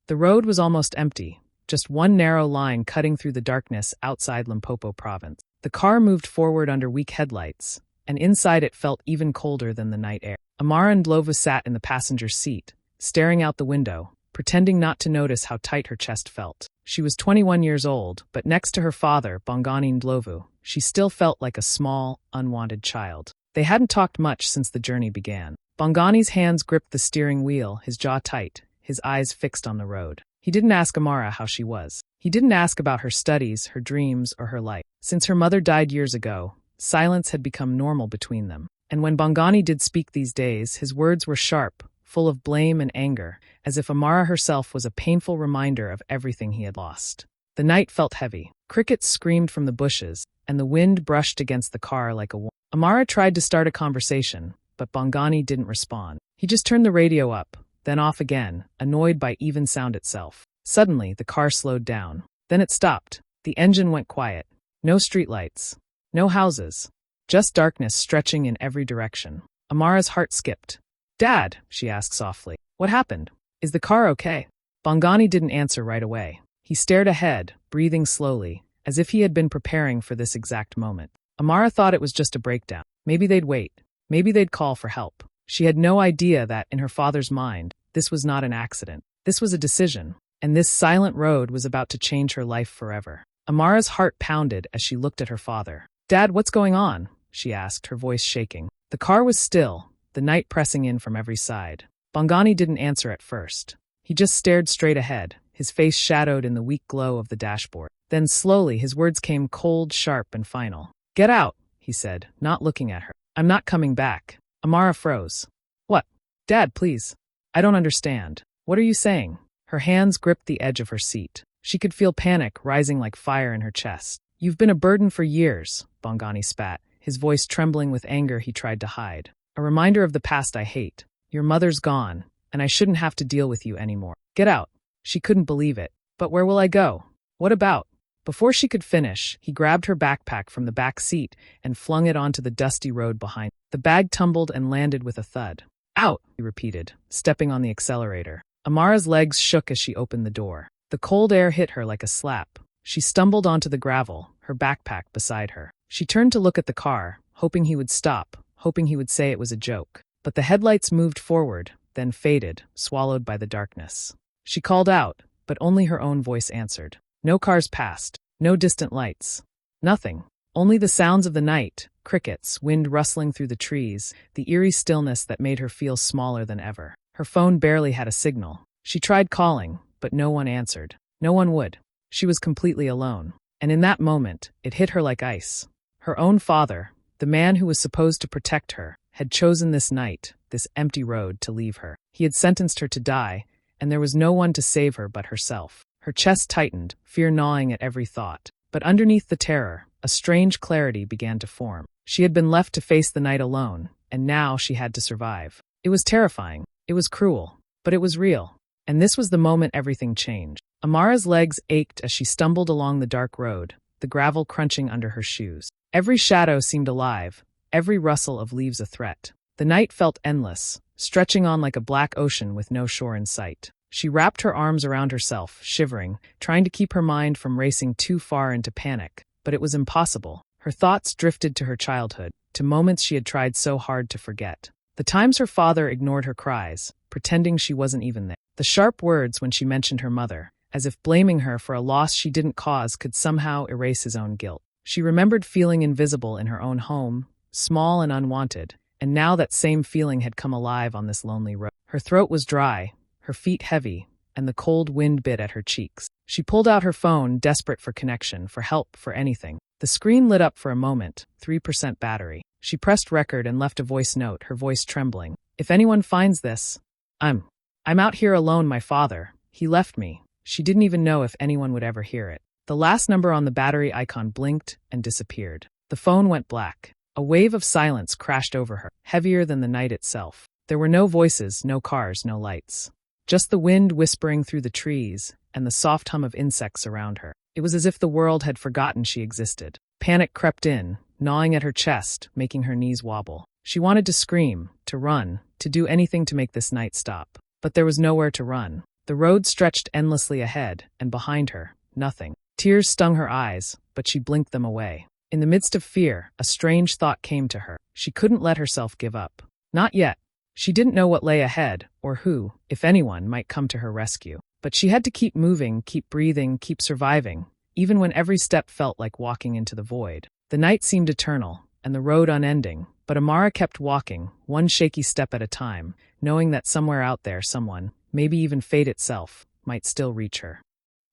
The road was almost empty, just one narrow line cutting through the darkness outside Limpopo province. The car moved forward under weak headlights, and inside it felt even colder than the night air. Amara Ndlovu sat in the passenger seat, staring out the window, pretending not to notice how tight her chest felt. She was 21 years old, but next to her father, Bongani Ndlovu, she still felt like a small, unwanted child. They hadn't talked much since the journey began. Bongani's hands gripped the steering wheel, his jaw tight, his eyes fixed on the road. He didn't ask Amara how she was. He didn't ask about her studies, her dreams, or her life. Since her mother died years ago, silence had become normal between them. And when Bongani did speak these days, his words were sharp, full of blame and anger, as if Amara herself was a painful reminder of everything he had lost. The night felt heavy. Crickets screamed from the bushes, and the wind brushed against the car like a wall. Amara tried to start a conversation, but Bongani didn't respond. He just turned the radio up, then off again, annoyed by even sound itself. Suddenly, the car slowed down. Then it stopped. The engine went quiet. No streetlights. No houses. Just darkness stretching in every direction. Amara's heart skipped. "Dad," she asked softly. "What happened? Is the car okay?" Bongani didn't answer right away. He stared ahead, breathing slowly, as if he had been preparing for this exact moment. Amara thought it was just a breakdown. Maybe they'd wait. Maybe they'd call for help. She had no idea that, in her father's mind, this was not an accident. This was a decision, and this silent road was about to change her life forever. Amara's heart pounded as she looked at her father. "Dad, what's going on?" she asked, her voice shaking. The car was still, the night pressing in from every side. Bongani didn't answer at first. He just stared straight ahead, his face shadowed in the weak glow of the dashboard. Then slowly his words came cold, sharp, and final. "Get out," he said, not looking at her. "I'm not coming back." Amara froze. "What? Dad, please. I don't understand. What are you saying?" Her hands gripped the edge of her seat. She could feel panic rising like fire in her chest. "You've been a burden for years," Bongani spat, his voice trembling with anger he tried to hide. "A reminder of the past I hate. Your mother's gone, and I shouldn't have to deal with you anymore. Get out." She couldn't believe it. "But where will I go? What about?" Before she could finish, he grabbed her backpack from the back seat and flung it onto the dusty road behind. The bag tumbled and landed with a thud. "Out," he repeated, stepping on the accelerator. Amara's legs shook as she opened the door. The cold air hit her like a slap. She stumbled onto the gravel, her backpack beside her. She turned to look at the car, hoping he would stop, hoping he would say it was a joke. But the headlights moved forward, then faded, swallowed by the darkness. She called out, but only her own voice answered. No cars passed, no distant lights. Nothing. Only the sounds of the night, crickets, wind rustling through the trees, the eerie stillness that made her feel smaller than ever. Her phone barely had a signal. She tried calling, but no one answered. No one would. She was completely alone. And in that moment, it hit her like ice. Her own father, the man who was supposed to protect her, had chosen this night, this empty road, to leave her. He had sentenced her to die, and there was no one to save her but herself. Her chest tightened, fear gnawing at every thought. But underneath the terror, a strange clarity began to form. She had been left to face the night alone, and now she had to survive. It was terrifying. It was cruel. But it was real. And this was the moment everything changed. Amara's legs ached as she stumbled along the dark road, the gravel crunching under her shoes. Every shadow seemed alive, every rustle of leaves a threat. The night felt endless, stretching on like a black ocean with no shore in sight. She wrapped her arms around herself, shivering, trying to keep her mind from racing too far into panic. But it was impossible. Her thoughts drifted to her childhood, to moments she had tried so hard to forget. The times her father ignored her cries, pretending she wasn't even there. The sharp words when she mentioned her mother, as if blaming her for a loss she didn't cause could somehow erase his own guilt. She remembered feeling invisible in her own home, small and unwanted, and now that same feeling had come alive on this lonely road. Her throat was dry, her feet heavy, and the cold wind bit at her cheeks. She pulled out her phone, desperate for connection, for help, for anything. The screen lit up for a moment, 3% battery. She pressed record and left a voice note, her voice trembling. "If anyone finds this, I'm out here alone, my father. He left me." She didn't even know if anyone would ever hear it. The last number on the battery icon blinked and disappeared. The phone went black. A wave of silence crashed over her, heavier than the night itself. There were no voices, no cars, no lights. Just the wind whispering through the trees and the soft hum of insects around her. It was as if the world had forgotten she existed. Panic crept in, gnawing at her chest, making her knees wobble. She wanted to scream, to run, to do anything to make this night stop. But there was nowhere to run. The road stretched endlessly ahead, and behind her, nothing. Tears stung her eyes, but she blinked them away. In the midst of fear, a strange thought came to her. She couldn't let herself give up. Not yet. She didn't know what lay ahead, or who, if anyone, might come to her rescue. But she had to keep moving, keep breathing, keep surviving, even when every step felt like walking into the void. The night seemed eternal, and the road unending, but Amara kept walking, one shaky step at a time, knowing that somewhere out there someone, maybe even fate itself, might still reach her.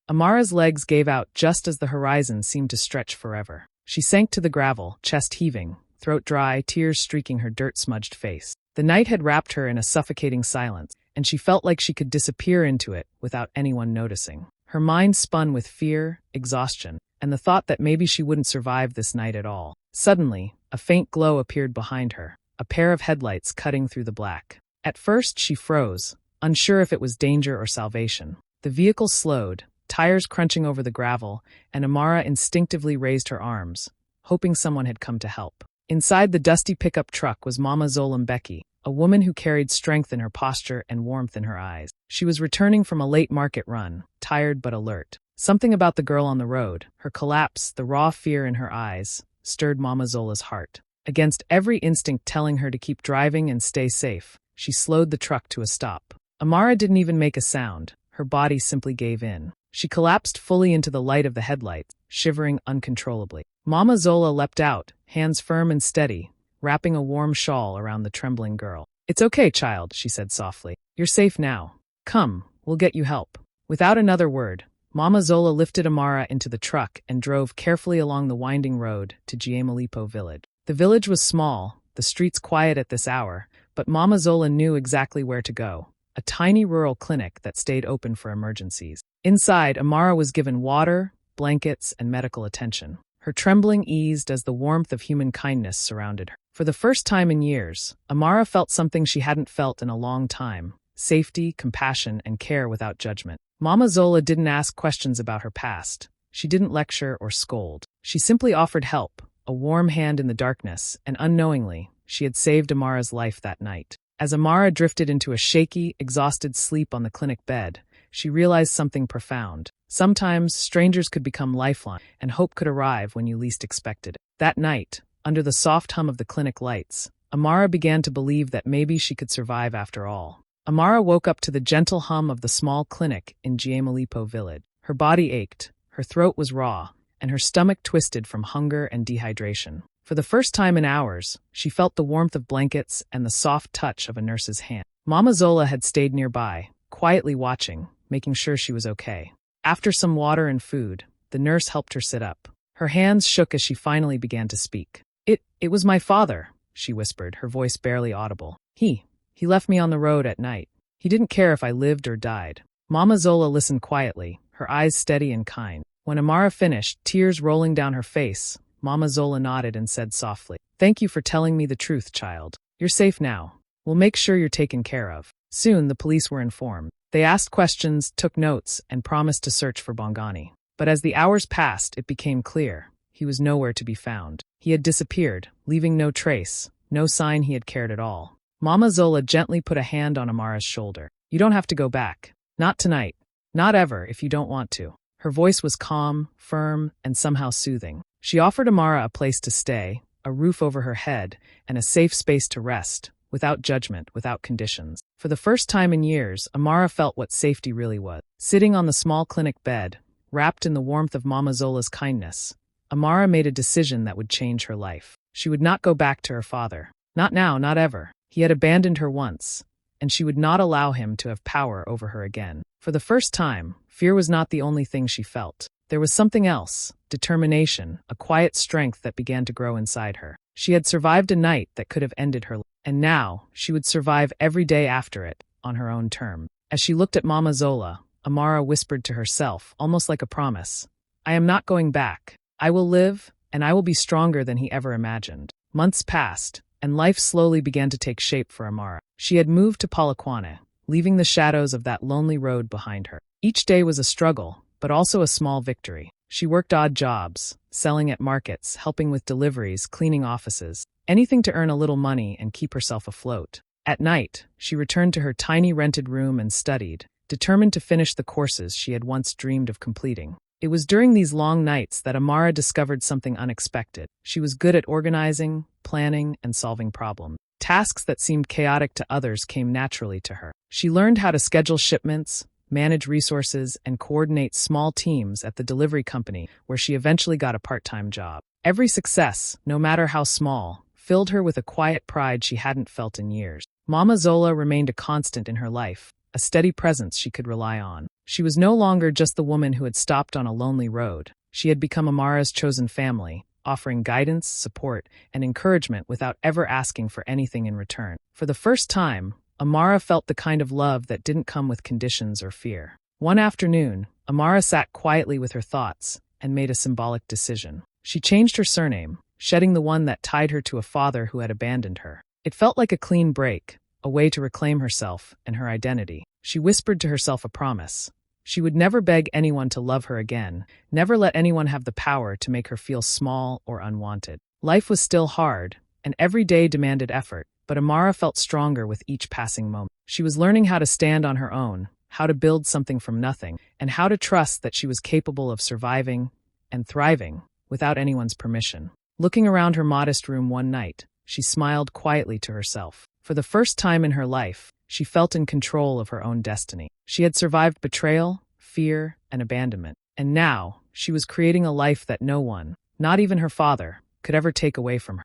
Amara's legs gave out just as the horizon seemed to stretch forever. She sank to the gravel, chest heaving, throat dry, tears streaking her dirt-smudged face. The night had wrapped her in a suffocating silence, and she felt like she could disappear into it without anyone noticing. Her mind spun with fear, exhaustion, and the thought that maybe she wouldn't survive this night at all. Suddenly, a faint glow appeared behind her, a pair of headlights cutting through the black. At first she froze, unsure if it was danger or salvation. The vehicle slowed, tires crunching over the gravel, and Amara instinctively raised her arms, hoping someone had come to help. Inside the dusty pickup truck was Mama Zolembeki, a woman who carried strength in her posture and warmth in her eyes. She was returning from a late market run, tired but alert. Something about the girl on the road, her collapse, the raw fear in her eyes, stirred Mama Zola's heart. Against every instinct telling her to keep driving and stay safe, she slowed the truck to a stop. Amara didn't even make a sound. Her body simply gave in. She collapsed fully into the light of the headlights, shivering uncontrollably. Mama Zola leapt out, hands firm and steady, wrapping a warm shawl around the trembling girl. "It's okay, child," she said softly. "You're safe now. Come, we'll get you help." Without another word, Mama Zola lifted Amara into the truck and drove carefully along the winding road to Giamalipo village. The village was small, the streets quiet at this hour, but Mama Zola knew exactly where to go. A tiny rural clinic that stayed open for emergencies. Inside, Amara was given water, blankets, and medical attention. Her trembling eased as the warmth of human kindness surrounded her. For the first time in years, Amara felt something she hadn't felt in a long time: safety, compassion, and care without judgment. Mama Zola didn't ask questions about her past. She didn't lecture or scold. She simply offered help, a warm hand in the darkness, and unknowingly, she had saved Amara's life that night. As Amara drifted into a shaky, exhausted sleep on the clinic bed, she realized something profound. Sometimes, strangers could become lifelines, and hope could arrive when you least expected it. That night, under the soft hum of the clinic lights, Amara began to believe that maybe she could survive after all. Amara woke up to the gentle hum of the small clinic in Giamalipo village. Her body ached, her throat was raw, and her stomach twisted from hunger and dehydration. For the first time in hours, she felt the warmth of blankets and the soft touch of a nurse's hand. Mama Zola had stayed nearby, quietly watching, making sure she was okay. After some water and food, the nurse helped her sit up. Her hands shook as she finally began to speak. It was my father," she whispered, her voice barely audible. He left me on the road at night. He didn't care if I lived or died." Mama Zola listened quietly, her eyes steady and kind. When Amara finished, tears rolling down her face, Mama Zola nodded and said softly, "Thank you for telling me the truth, child. You're safe now. We'll make sure you're taken care of." Soon the police were informed. They asked questions, took notes, and promised to search for Bongani. But as the hours passed, it became clear. He was nowhere to be found. He had disappeared, leaving no trace, no sign he had cared at all. Mama Zola gently put a hand on Amara's shoulder. "You don't have to go back. Not tonight. Not ever, if you don't want to." Her voice was calm, firm, and somehow soothing. She offered Amara a place to stay, a roof over her head, and a safe space to rest, without judgment, without conditions. For the first time in years, Amara felt what safety really was. Sitting on the small clinic bed, wrapped in the warmth of Mama Zola's kindness, Amara made a decision that would change her life. She would not go back to her father. Not now, not ever. He had abandoned her once, and she would not allow him to have power over her again. For the first time, fear was not the only thing she felt. There was something else, determination, a quiet strength that began to grow inside her. She had survived a night that could have ended her life, and now she would survive every day after it, on her own terms. As she looked at Mama Zola, Amara whispered to herself, almost like a promise, "I am not going back. I will live, and I will be stronger than he ever imagined." Months passed, and life slowly began to take shape for Amara. She had moved to Polokwane, leaving the shadows of that lonely road behind her. Each day was a struggle, but also a small victory. She worked odd jobs, selling at markets, helping with deliveries, cleaning offices, anything to earn a little money and keep herself afloat. At night, she returned to her tiny rented room and studied, determined to finish the courses she had once dreamed of completing. It was during these long nights that Amara discovered something unexpected. She was good at organizing, planning, and solving problems. Tasks that seemed chaotic to others came naturally to her. She learned how to schedule shipments, manage resources, and coordinate small teams at the delivery company, where she eventually got a part-time job. Every success, no matter how small, filled her with a quiet pride she hadn't felt in years. Mama Zola remained a constant in her life, a steady presence she could rely on. She was no longer just the woman who had stopped on a lonely road. She had become Amara's chosen family, offering guidance, support, and encouragement without ever asking for anything in return. For the first time, Amara felt the kind of love that didn't come with conditions or fear. One afternoon, Amara sat quietly with her thoughts and made a symbolic decision. She changed her surname, shedding the one that tied her to a father who had abandoned her. It felt like a clean break, a way to reclaim herself and her identity. She whispered to herself a promise. She would never beg anyone to love her again, never let anyone have the power to make her feel small or unwanted. Life was still hard, and every day demanded effort, but Amara felt stronger with each passing moment. She was learning how to stand on her own, how to build something from nothing, and how to trust that she was capable of surviving and thriving without anyone's permission. Looking around her modest room one night, she smiled quietly to herself. For the first time in her life, she felt in control of her own destiny. She had survived betrayal, fear, and abandonment, and now she was creating a life that no one, not even her father, could ever take away from her.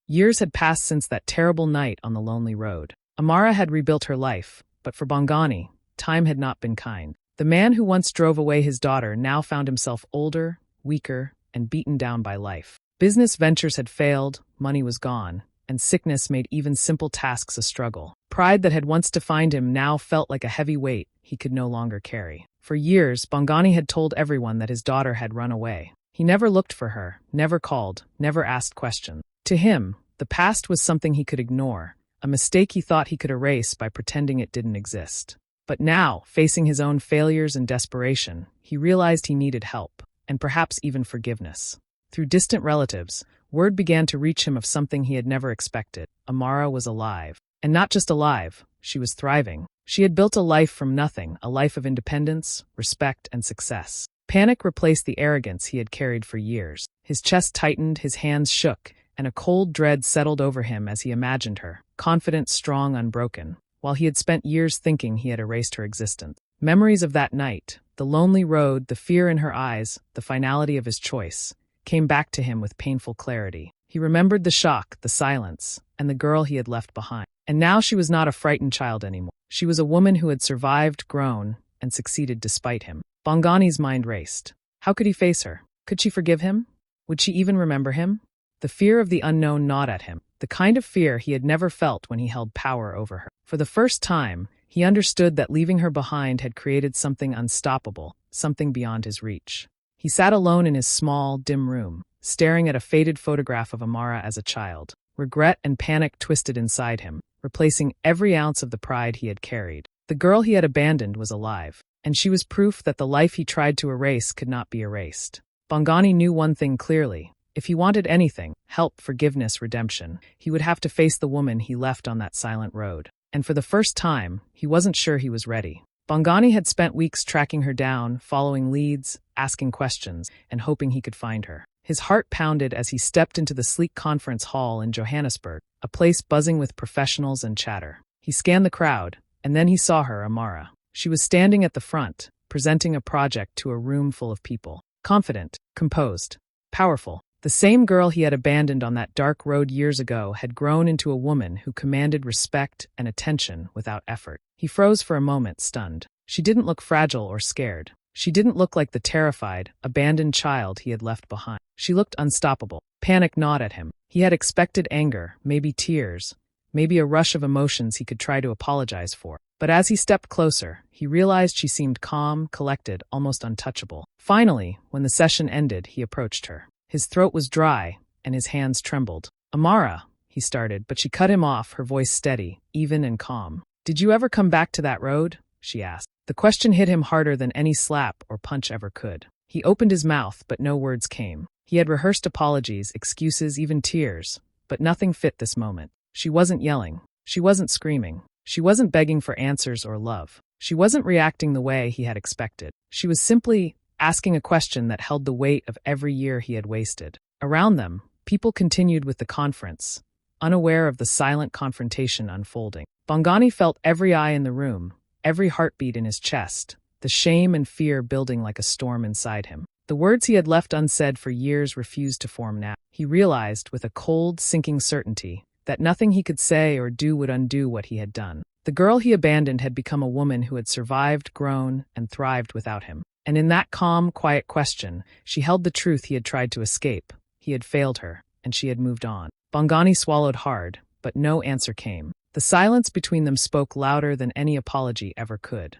Years had passed since that terrible night on the lonely road. Amara had rebuilt her life, but for Bongani, time had not been kind. The man who once drove away his daughter now found himself older, weaker, and beaten down by life. Business ventures had failed, money was gone, and sickness made even simple tasks a struggle. Pride that had once defined him now felt like a heavy weight he could no longer carry. For years, Bongani had told everyone that his daughter had run away. He never looked for her, never called, never asked questions. To him, the past was something he could ignore, a mistake he thought he could erase by pretending it didn't exist. But now, facing his own failures and desperation, he realized he needed help, and perhaps even forgiveness. Through distant relatives, word began to reach him of something he had never expected. Amara was alive. And not just alive, she was thriving. She had built a life from nothing, a life of independence, respect, and success. Panic replaced the arrogance he had carried for years. His chest tightened, his hands shook, and a cold dread settled over him as he imagined her, confident, strong, unbroken, while he had spent years thinking he had erased her existence. Memories of that night, the lonely road, the fear in her eyes, the finality of his choice, came back to him with painful clarity. He remembered the shock, the silence, and the girl he had left behind. And now she was not a frightened child anymore. She was a woman who had survived, grown, and succeeded despite him. Bongani's mind raced. How could he face her? Could she forgive him? Would she even remember him? The fear of the unknown gnawed at him, the kind of fear he had never felt when he held power over her. For the first time, he understood that leaving her behind had created something unstoppable, something beyond his reach. He sat alone in his small, dim room, staring at a faded photograph of Amara as a child. Regret and panic twisted inside him, replacing every ounce of the pride he had carried. The girl he had abandoned was alive, and she was proof that the life he tried to erase could not be erased. Bongani knew one thing clearly. If he wanted anything, help, forgiveness, redemption, he would have to face the woman he left on that silent road. And for the first time, he wasn't sure he was ready. Bongani had spent weeks tracking her down, following leads, asking questions, and hoping he could find her. His heart pounded as he stepped into the sleek conference hall in Johannesburg, a place buzzing with professionals and chatter. He scanned the crowd, and then he saw her, Amara. She was standing at the front, presenting a project to a room full of people. Confident, composed, powerful. The same girl he had abandoned on that dark road years ago had grown into a woman who commanded respect and attention without effort. He froze for a moment, stunned. She didn't look fragile or scared. She didn't look like the terrified, abandoned child he had left behind. She looked unstoppable. Panic gnawed at him. He had expected anger, maybe tears, maybe a rush of emotions he could try to apologize for. But as he stepped closer, he realized she seemed calm, collected, almost untouchable. Finally, when the session ended, he approached her. His throat was dry, and his hands trembled. Amara, he started, but she cut him off, her voice steady, even and calm. Did you ever come back to that road? She asked. The question hit him harder than any slap or punch ever could. He opened his mouth, but no words came. He had rehearsed apologies, excuses, even tears, but nothing fit this moment. She wasn't yelling. She wasn't screaming. She wasn't begging for answers or love. She wasn't reacting the way he had expected. She was simply asking a question that held the weight of every year he had wasted. Around them, people continued with the conference, unaware of the silent confrontation unfolding. Bongani felt every eye in the room, every heartbeat in his chest, the shame and fear building like a storm inside him. The words he had left unsaid for years refused to form now. He realized, with a cold, sinking certainty, that nothing he could say or do would undo what he had done. The girl he abandoned had become a woman who had survived, grown, and thrived without him. And in that calm, quiet question, she held the truth he had tried to escape. He had failed her, and she had moved on. Bongani swallowed hard, but no answer came. The silence between them spoke louder than any apology ever could.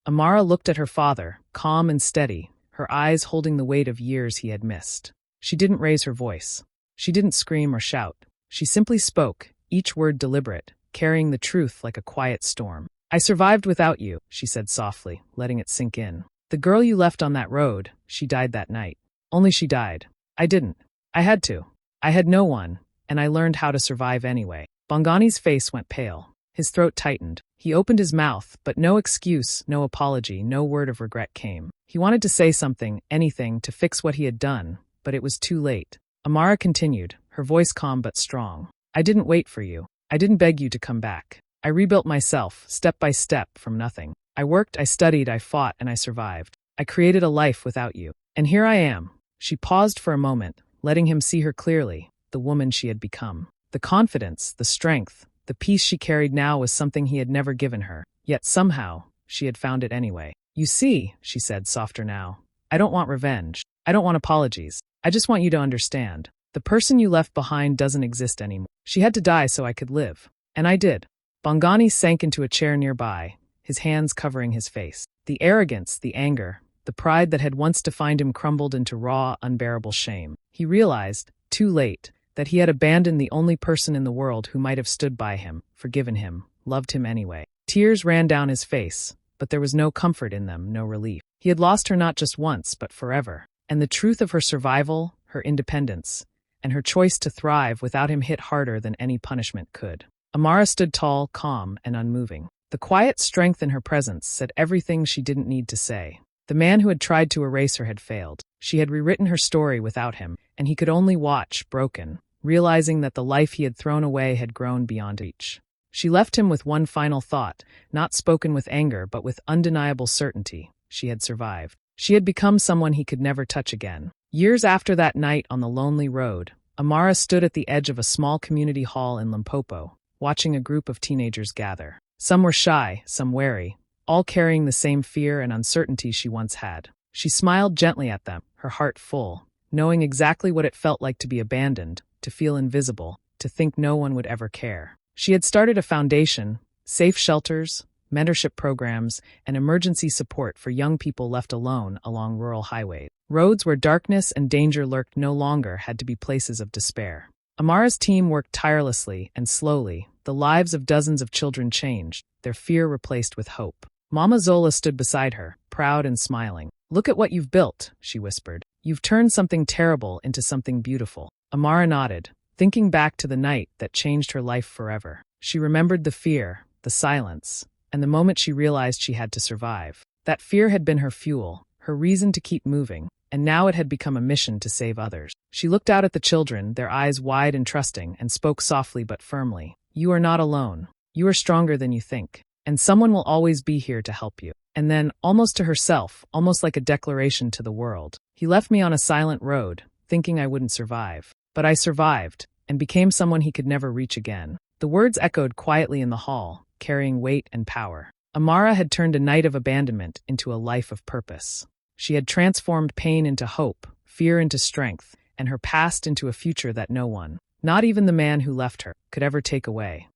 Amara looked at her father, calm and steady, her eyes holding the weight of years he had missed. She didn't raise her voice. She didn't scream or shout. She simply spoke, each word deliberate, carrying the truth like a quiet storm. "I survived without you," she said softly, letting it sink in. "The girl you left on that road, she died that night. Only she died. I didn't. I had to. I had no one, and I learned how to survive anyway." Bongani's face went pale. His throat tightened. He opened his mouth, but no excuse, no apology, no word of regret came. He wanted to say something, anything, to fix what he had done, but it was too late. Amara continued, her voice calm but strong. "I didn't wait for you. I didn't beg you to come back. I rebuilt myself, step by step, from nothing. I worked, I studied, I fought, and I survived. I created a life without you. And here I am." She paused for a moment, letting him see her clearly, the woman she had become. The confidence, the strength, the peace she carried now was something he had never given her. Yet somehow, she had found it anyway. "You see," she said, softer now, "I don't want revenge. I don't want apologies. I just want you to understand. The person you left behind doesn't exist anymore. She had to die so I could live. And I did." Bongani sank into a chair nearby, his hands covering his face. The arrogance, the anger, the pride that had once defined him crumbled into raw, unbearable shame. He realized, too late, that he had abandoned the only person in the world who might have stood by him, forgiven him, loved him anyway. Tears ran down his face, but there was no comfort in them, no relief. He had lost her not just once, but forever. And the truth of her survival, her independence, and her choice to thrive without him hit harder than any punishment could. Amara stood tall, calm, and unmoving. The quiet strength in her presence said everything she didn't need to say. The man who had tried to erase her had failed. She had rewritten her story without him, and he could only watch, broken, realizing that the life he had thrown away had grown beyond reach. She left him with one final thought, not spoken with anger but with undeniable certainty. She had survived. She had become someone he could never touch again. Years after that night on the lonely road, Amara stood at the edge of a small community hall in Limpopo, watching a group of teenagers gather. Some were shy, some wary, all carrying the same fear and uncertainty she once had. She smiled gently at them, her heart full, knowing exactly what it felt like to be abandoned, to feel invisible, to think no one would ever care. She had started a foundation, safe shelters, mentorship programs, and emergency support for young people left alone along rural highways. Roads where darkness and danger lurked no longer had to be places of despair. Amara's team worked tirelessly, and slowly, the lives of dozens of children changed, their fear replaced with hope. Mama Zola stood beside her, proud and smiling. "Look at what you've built," she whispered. "You've turned something terrible into something beautiful." Amara nodded, thinking back to the night that changed her life forever. She remembered the fear, the silence, and the moment she realized she had to survive. That fear had been her fuel, her reason to keep moving, and now it had become a mission to save others. She looked out at the children, their eyes wide and trusting, and spoke softly but firmly. "You are not alone. You are stronger than you think, and someone will always be here to help you." And then, almost to herself, almost like a declaration to the world, "He left me on a silent road, thinking I wouldn't survive. But I survived, and became someone he could never reach again." The words echoed quietly in the hall, carrying weight and power. Amara had turned a night of abandonment into a life of purpose. She had transformed pain into hope, fear into strength, and her past into a future that no one, not even the man who left her, could ever take away.